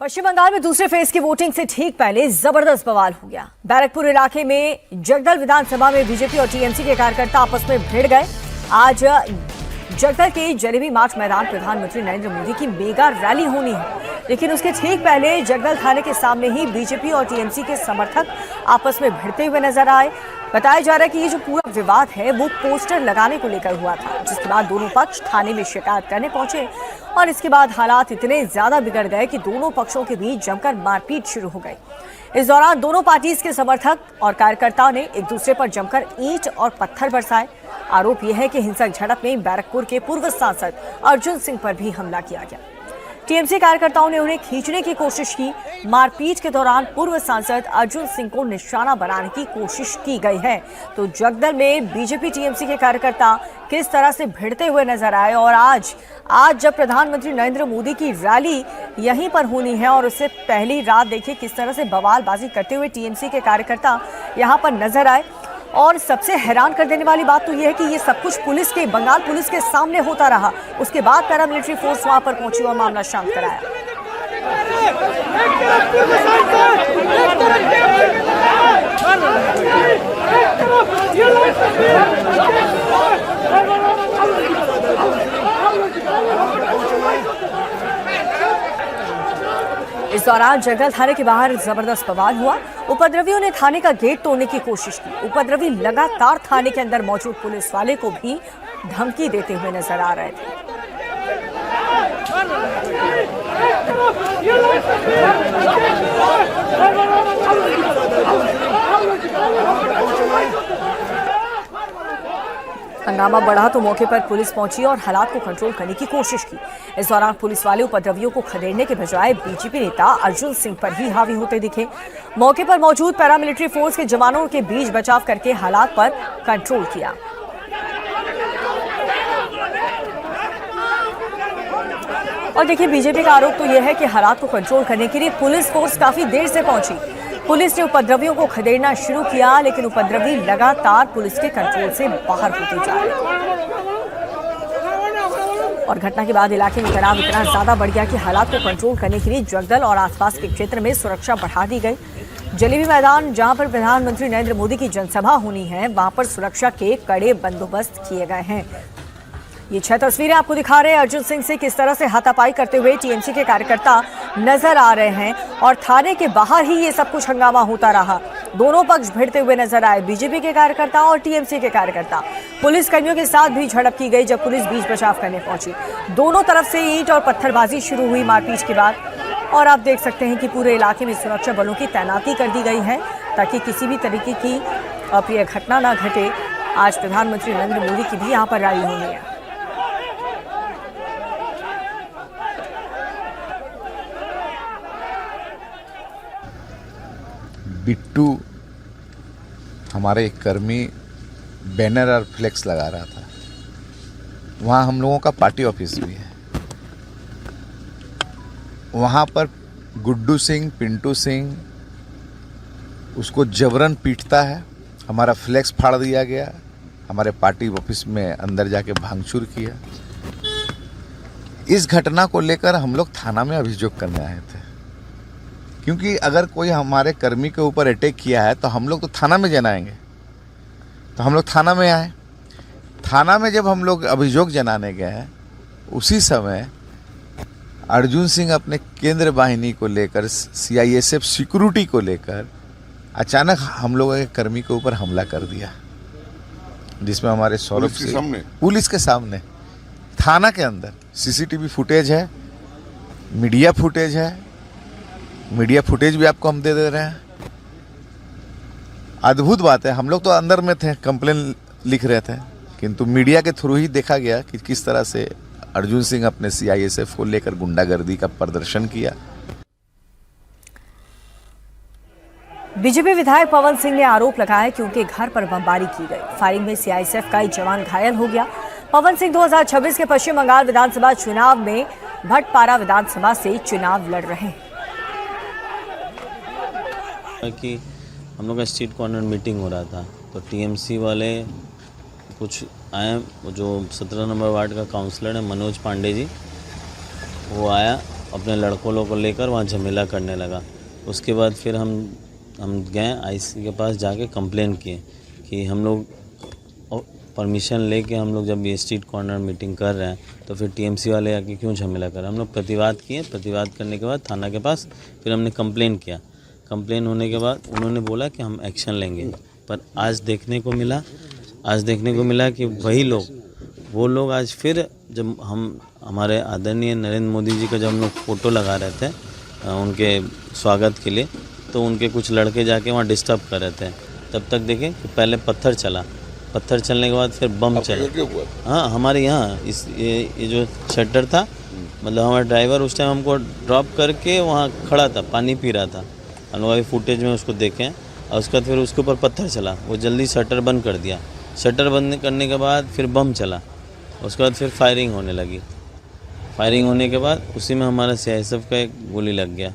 पश्चिम बंगाल में दूसरे फेज की वोटिंग से ठीक पहले जबरदस्त बवाल हो गया। बैरकपुर इलाके में जगदल विधानसभा में बीजेपी और टीएमसी के कार्यकर्ता आपस में भिड़ गए। आज जगदल के जलेबी मार्च मैदान प्रधानमंत्री नरेंद्र मोदी की मेगा रैली होनी है, लेकिन उसके ठीक पहले जगदल थाने के सामने ही बीजेपी और टीएमसी के समर्थक आपस में भिड़ते हुए नजर आए। बताया जा रहा है कि ये जो पूरा विवाद है वो पोस्टर लगाने को लेकर हुआ था, जिसके बाद दोनों पक्ष थाने में शिकायत करने पहुंचे और इसके बाद हालात इतने ज्यादा बिगड़ गए कि दोनों पक्षों के बीच जमकर मारपीट शुरू हो गई। इस दौरान दोनों पार्टीज के समर्थक और कार्यकर्ताओं ने एक दूसरे पर जमकर ईंट और पत्थर बरसाए। आरोप यह है कि हिंसक झड़प में बैरकपुर के पूर्व सांसद अर्जुन सिंह पर भी हमला किया गया। टीएमसी कार्यकर्ताओं ने उन्हें खींचने की कोशिश की। मारपीट के दौरान पूर्व सांसद अर्जुन सिंह को निशाना बनाने की कोशिश की गई है। तो जगदल में बीजेपी टीएमसी के कार्यकर्ता किस तरह से भिड़ते हुए नजर आए और आज जब प्रधानमंत्री नरेंद्र मोदी की रैली यहीं पर होनी है और उससे पहली रात देखिए किस तरह से बवालबाजी करते हुए टीएमसी के कार्यकर्ता यहां पर नजर आए। और सबसे हैरान कर देने वाली बात तो यह है कि ये सब कुछ बंगाल पुलिस के सामने होता रहा। उसके बाद पैरामिलिट्री फोर्स वहां पर पहुंची और मामला शांत कराया। इस दौरान जगदल थाने के बाहर जबरदस्त बवाल हुआ। उपद्रवियों ने थाने का गेट तोड़ने की कोशिश की। उपद्रवी लगातार थाने के अंदर मौजूद पुलिस वाले को भी धमकी देते हुए नजर आ रहे थे। हंगामा बढ़ा तो मौके पर पुलिस पहुंची और हालात को कंट्रोल करने की कोशिश की। इस दौरान पुलिस वाले उपद्रवियों को खदेड़ने के बजाय बीजेपी नेता अर्जुन सिंह पर ही हावी होते दिखे। मौके पर मौजूद पैरामिलिट्री फोर्स के जवानों के बीच बचाव करके हालात पर कंट्रोल किया। और देखिए बीजेपी का आरोप तो यह है कि हालात को कंट्रोल करने के लिए पुलिस फोर्स काफी देर से पहुंची। पुलिस ने उपद्रवियों को खदेड़ना शुरू किया, लेकिन उपद्रवी लगातार पुलिस के कंट्रोल से बाहर होते जा रहे। और घटना के बाद इलाके में तनाव इतना ज्यादा बढ़ गया कि हालात को कंट्रोल करने के लिए जगदल और आसपास के क्षेत्र में सुरक्षा बढ़ा दी गई। जलेबी मैदान जहां पर प्रधानमंत्री नरेंद्र मोदी की जनसभा होनी है, वहां पर सुरक्षा के कड़े बंदोबस्त किए गए हैं। ये 6 तस्वीरें आपको दिखा रहे हैं अर्जुन सिंह से किस तरह से हाथापाई करते हुए टीएमसी के कार्यकर्ता नजर आ रहे हैं और थाने के बाहर ही ये सब कुछ हंगामा होता रहा। दोनों पक्ष भिड़ते हुए नजर आए, बीजेपी के कार्यकर्ता और टीएमसी के कार्यकर्ता। पुलिस कर्मियों के साथ भी झड़प की गई जब पुलिस बीच बचाव करने पहुंची। दोनों तरफ से ईंट और पत्थरबाजी शुरू हुई मारपीट के बाद। और आप देख सकते हैं कि पूरे इलाके में सुरक्षा बलों की तैनाती कर दी गई है ताकि किसी भी तरीके की अप्रिय घटना न घटे। आज प्रधानमंत्री नरेंद्र मोदी की भी यहाँ पर रैली होनी है। बिट्टू हमारे एक कर्मी बैनर और फ्लेक्स लगा रहा था। वहाँ हम लोगों का पार्टी ऑफिस भी है। वहाँ पर गुड्डू सिंह, पिंटू सिंह उसको जबरन पीटता है। हमारा फ्लेक्स फाड़ दिया गया। हमारे पार्टी ऑफिस में अंदर जाके भांगचूर किया। इस घटना को लेकर हम लोग थाना में अभियोग करने आए थे, क्योंकि अगर कोई हमारे कर्मी के ऊपर अटैक किया है तो हम लोग तो थाना में जनाएंगे। तो हम लोग थाना में आए। थाना में जब हम लोग अभियोग जनाने गए, उसी समय अर्जुन सिंह अपने केंद्र वाहिनी को लेकर, सीआईएसएफ सिक्योरिटी को लेकर अचानक हम लोगों के कर्मी के ऊपर हमला कर दिया, जिसमें हमारे सौरभ सिंह पुलिस के सामने थाना के अंदर सीसीटीवी फुटेज है, मीडिया फुटेज है। मीडिया फुटेज भी आपको हम दे रहे हैं। अद्भुत बात है, हम लोग तो अंदर में थे, कंप्लेन लिख रहे थे, किंतु मीडिया के थ्रू ही देखा गया कि किस तरह से अर्जुन सिंह अपने सीआईएसएफ को लेकर गुंडागर्दी का प्रदर्शन किया। बीजेपी विधायक पवन सिंह ने आरोप लगाया कि उनके घर पर बमबारी की गई। फायरिंग में सीआईएसएफ का एक जवान घायल हो गया। पवन सिंह 2026 के पश्चिम बंगाल विधानसभा चुनाव में भटपारा विधानसभा से चुनाव लड़ रहे हैं। कि हम लोग का स्ट्रीट कॉर्नर मीटिंग हो रहा था, तो टीएमसी वाले कुछ आए, जो 17 नंबर वार्ड का काउंसलर है मनोज पांडे जी, वो आया अपने लड़कों लोगों को लेकर वहाँ झमेला करने लगा। उसके बाद फिर हम गए आईसी के पास, जाके कंप्लेन किए कि हम लोग परमिशन लेके हम लोग जब ये स्ट्रीट कॉर्नर मीटिंग कर रहे हैं तो फिर टीएमसी वाले आके क्यों झमेला कर रहे हैं। हम लोग प्रतिवाद किए, प्रतिवाद करने के बाद थाना के पास फिर हमने कंप्लेन किया। कंप्लेन होने के बाद उन्होंने बोला कि हम एक्शन लेंगे, पर आज देखने को मिला कि वही लोग, वो लोग आज फिर जब हमारे आदरणीय नरेंद्र मोदी जी का जब हम लोग फ़ोटो लगा रहे थे उनके स्वागत के लिए, तो उनके कुछ लड़के जाके वहाँ डिस्टर्ब कर रहे थे। तब तक देखें कि पहले पत्थर चला, पत्थर चलने के बाद फिर बम चला। हाँ, हमारे यहाँ ये जो शटर था, मतलब हमारा ड्राइवर उस टाइम हमको ड्रॉप करके वहाँ खड़ा था, पानी पी रहा था। हम लोग अभी फुटेज में उसको देखें। और उसके बाद फिर उसके ऊपर पत्थर चला, वो जल्दी शटर बंद कर दिया। शटर बंद करने के बाद फिर बम चला, उसके बाद फिर फायरिंग होने लगी। फायरिंग होने के बाद उसी में हमारा सीआईएसएफ का एक गोली लग गया।